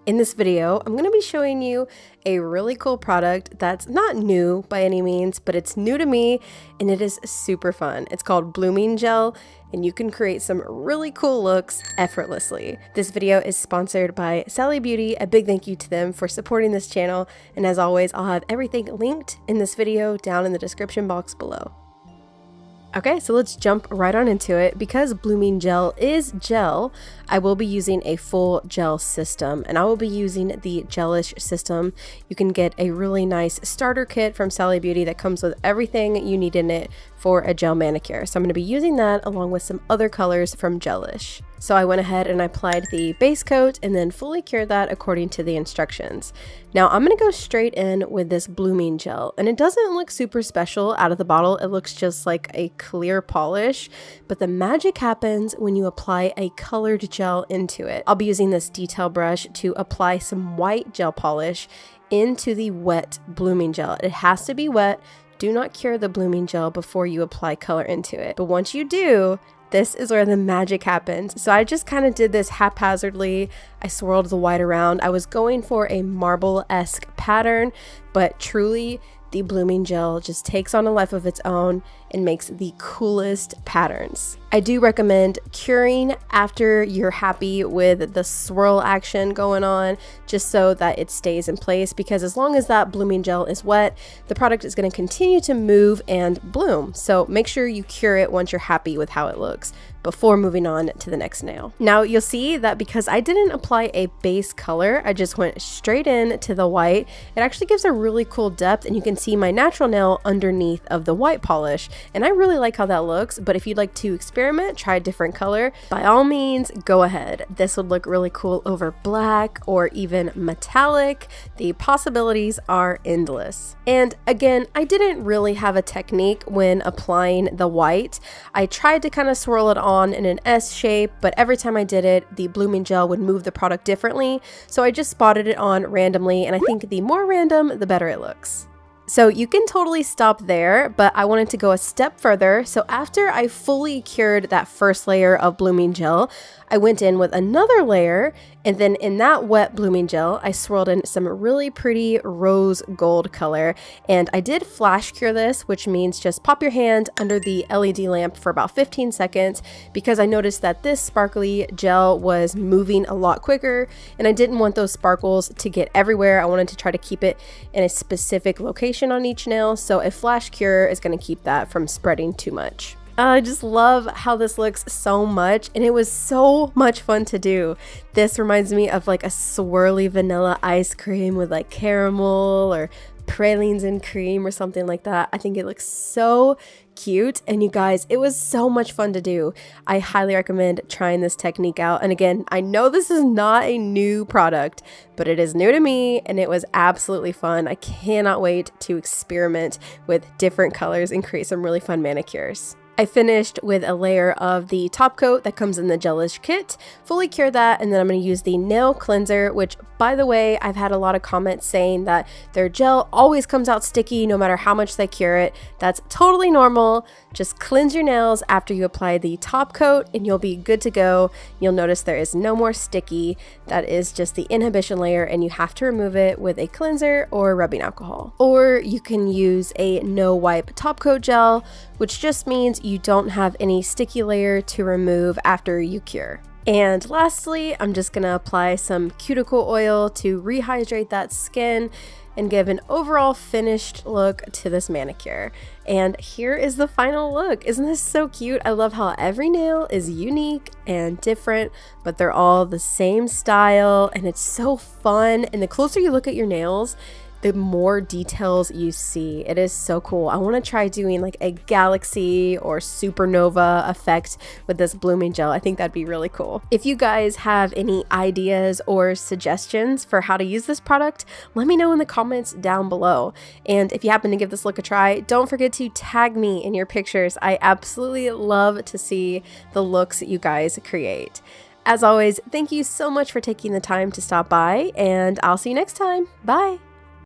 In this video, I'm going to be showing you a really cool product that's not new by any means, but it's new to me and it is super fun. It's called Blooming Gel and you can create some really cool looks effortlessly. This video is sponsored by Sally Beauty. A big thank you to them for supporting this channel. And as always, I'll have everything linked in this video down in the description box below. Okay, so let's jump right on into it. Because Blooming Gel is gel, I will be using a full gel system, and I will be using the Gelish system. You can get a really nice starter kit from Sally Beauty that comes with everything you need in it for a gel manicure. So I'm going to be using that along with some other colors from Gelish. So I went ahead and I applied the base coat and then fully cured that according to the instructions. Now I'm going to go straight in with this Blooming Gel, and it doesn't look super special out of the bottle. It looks just like a clear polish, but the magic happens when you apply a colored gel into it. I'll be using this detail brush to apply some white gel polish into the wet Blooming Gel. It has to be wet. Do not cure the Blooming Gel before you apply color into it. But once you do, this is where the magic happens. So I just kind of did this haphazardly. I swirled the white around. I was going for a marble-esque pattern, but truly the Blooming Gel just takes on a life of its own and makes the coolest patterns. I do recommend curing after you're happy with the swirl action going on, just so that it stays in place, because as long as that Blooming Gel is wet, the product is going to continue to move and bloom. So make sure you cure it once you're happy with how it looks before moving on to the next nail. Now you'll see that because I didn't apply a base color, I just went straight in to the white. It actually gives a really cool depth, and you can see my natural nail underneath of the white polish. And I really like how that looks, but if you'd like to experiment, try a different color, by all means, go ahead. This would look really cool over black or even metallic. The possibilities are endless. And again, I didn't really have a technique when applying the white. I tried to kind of swirl it on in an S shape, but every time I did it, the Blooming Gel would move the product differently. So I just spotted it on randomly, and I think the more random, the better it looks. So you can totally stop there, but I wanted to go a step further. So after I fully cured that first layer of Blooming Gel, I went in with another layer, and then in that wet Blooming Gel, I swirled in some really pretty rose gold color. And I did flash cure this, which means just pop your hand under the LED lamp for about 15 seconds, because I noticed that this sparkly gel was moving a lot quicker, and I didn't want those sparkles to get everywhere. I wanted to try to keep it in a specific location on each nail, so a flash cure is going to keep that from spreading too much. I just love how this looks so much, and it was so much fun to do. This reminds me of like a swirly vanilla ice cream with like caramel or pralines and cream or something like that. I think it looks so cute, and you guys, it was so much fun to do. I highly recommend trying this technique out. And again, I know this is not a new product, but it is new to me and it was absolutely fun. I cannot wait to experiment with different colors and create some really fun manicures. I finished with a layer of the top coat that comes in the Gelish kit, fully cured that, and then I'm going to use the nail cleanser, which, by the way, I've had a lot of comments saying that their gel always comes out sticky no matter how much they cure it. That's totally normal. Just cleanse your nails after you apply the top coat and you'll be good to go. You'll notice there is no more sticky. That is just the inhibition layer, and you have to remove it with a cleanser or rubbing alcohol. Or you can use a no wipe top coat gel, which just means you don't have any sticky layer to remove after you cure. And lastly, I'm just gonna apply some cuticle oil to rehydrate that skin and give an overall finished look to this manicure. And here is the final look. Isn't this so cute? I love how every nail is unique and different, but they're all the same style, and it's so fun. And the closer you look at your nails, the more details you see. It is so cool. I want to try doing like a galaxy or supernova effect with this Blooming Gel. I think that'd be really cool. If you guys have any ideas or suggestions for how to use this product, let me know in the comments down below. And if you happen to give this look a try, don't forget to tag me in your pictures. I absolutely love to see the looks that you guys create. As always, thank you so much for taking the time to stop by, and I'll see you next time. Bye.